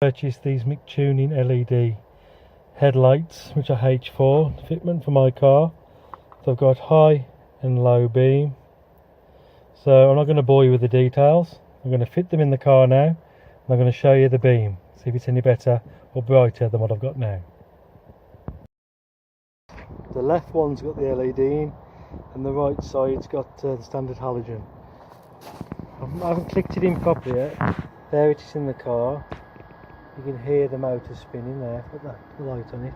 Purchased these MICTUNING LED headlights, which are H4 fitment for my car. They've got high and low beam. So I'm not going to bore you with the details. I'm going to fit them in the car now, and I'm going to show you the beam, see if it's any better or brighter than what I've got now. The left one's got the LED in, and the right side's got the standard halogen. I haven't clicked it in properly yet. There it is in the car. You can hear the motor spinning there. Put the light on it.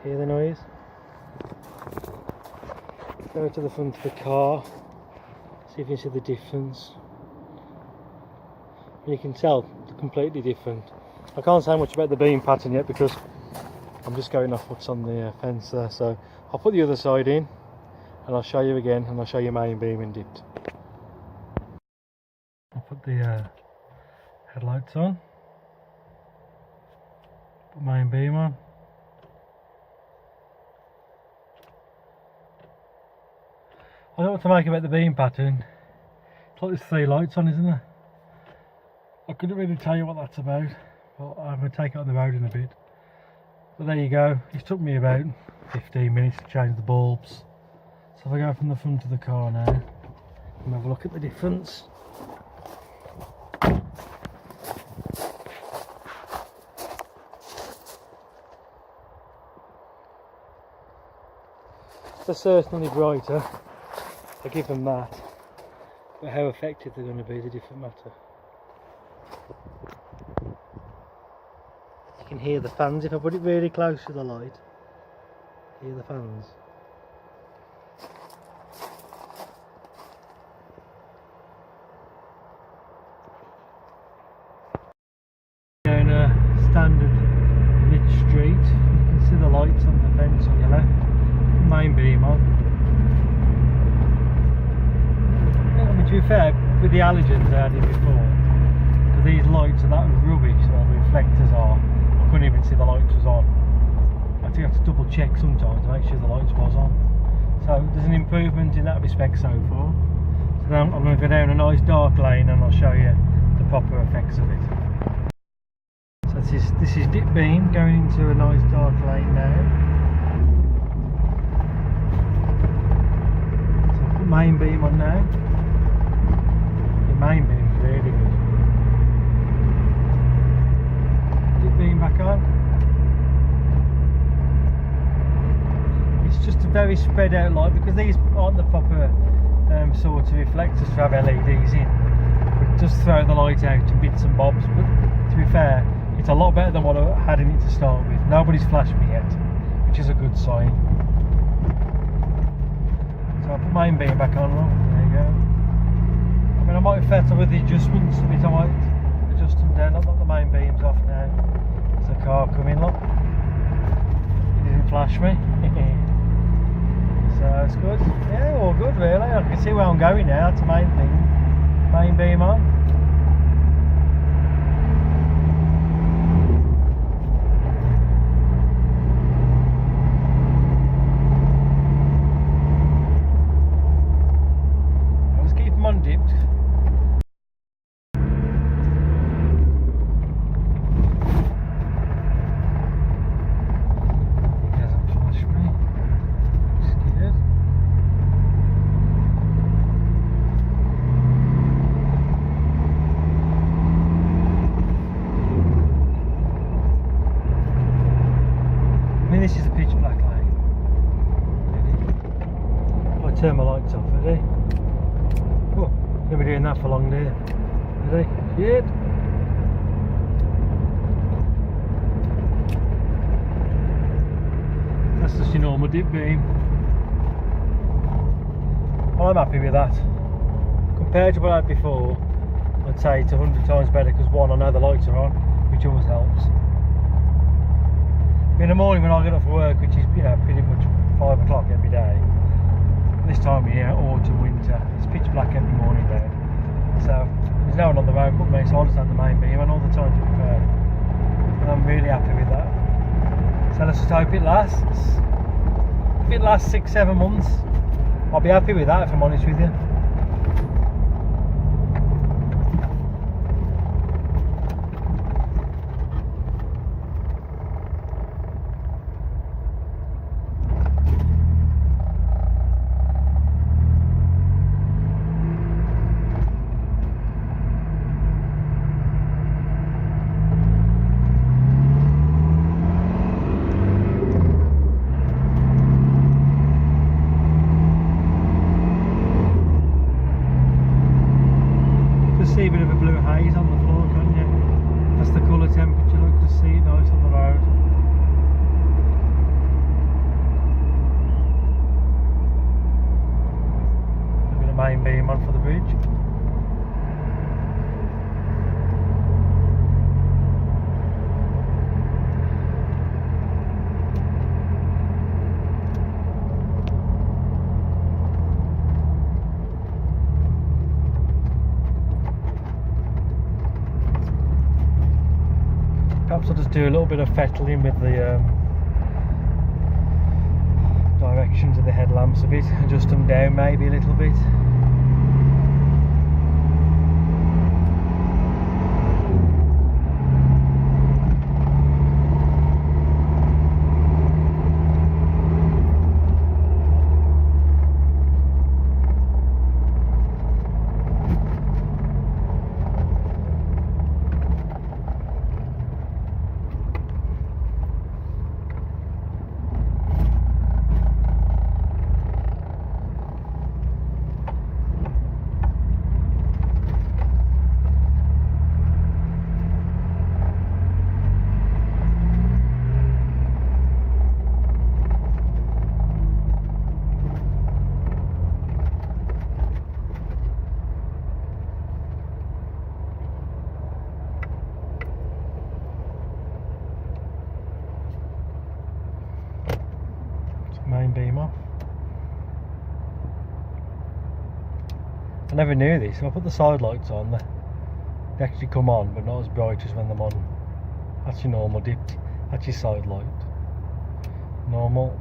Hear the noise? Go to the front of the car. See if you can see the difference. You can tell they're completely different. I can't say much about the beam pattern yet because I'm just going off what's on the fence there. So I'll put the other side in and I'll show you again, and I'll show you main beam and dipped. I'll put the headlights on. Put main beam on. I don't know what to make about the beam pattern. It's like there's 3 lights on, isn't there? I couldn't really tell you what that's about, but I'm going to take it on the road in a bit. But there you go. It took me about 15 minutes to change the bulbs. So if I go from the front of the car now and have a look at the difference. They're certainly brighter, I give them that, but how effective they're going to be is a different matter. You can hear the fans if I put it really close to the light. Hear the fans. Down a standard mid street, you can see the lights on the fence on your left. Main beam on. I mean, to be fair, with the halogens I had it before, because these lights are that rubbish, or the reflectors are, I couldn't even see the lights was on. I think I have to double check sometimes to make sure the lights was on. So there's an improvement in that respect so far. So now I'm going to go down a nice dark lane and I'll show you the proper effects of it. So this is dip beam going into a nice dark lane now. Main beam on now. The main beam is really good. Dip beam back on. It's just a very spread out light because these aren't the proper sort of reflectors to have LEDs in. But just throw the light out to bits and bobs. But to be fair, it's a lot better than what I had in it to start with. Nobody's flashed me yet, which is a good sign. So I'll put main beam back on, look. There you go. I mean, I might fetter with the adjustments a bit, I might adjust them down. I've got the main beams off now. There's the car coming, look. It didn't flash me. So it's good. Yeah, all good really. I can see where I'm going now, that's the main thing. Main beam on. Dipped. Hasn't flashed me. Scared. I mean, this is a pitch black lane. If I turn my lights off, ready? Oh, you'll be doing that for long, do you? Ready? Shit! That's just your normal dip beam. Well, I'm happy with that. Compared to what I had before, I'd say it's 100 times better because one, I know the lights are on, which always helps. In the morning when I get up for work, which is, you know, pretty much 5 o'clock every day, this time of year, autumn, winter, it's pitch black every morning there. So there's no one on the road but me, so I just have the main beam on all the time, to be fair. And I'm really happy with that. So let's just hope it lasts. If it lasts 6-7 months, I'll be happy with that, if I'm honest with you. can see it nice on the road. Look at the main beam on for the bridge. Perhaps I'll just do a little bit of fettling with the directions of the headlamps a bit, adjust them down maybe a little bit. Main beam off. I never knew this. If I put the side lights on, they actually come on, but not as bright as when they're on. That's your normal dip. That's your side light. Normal.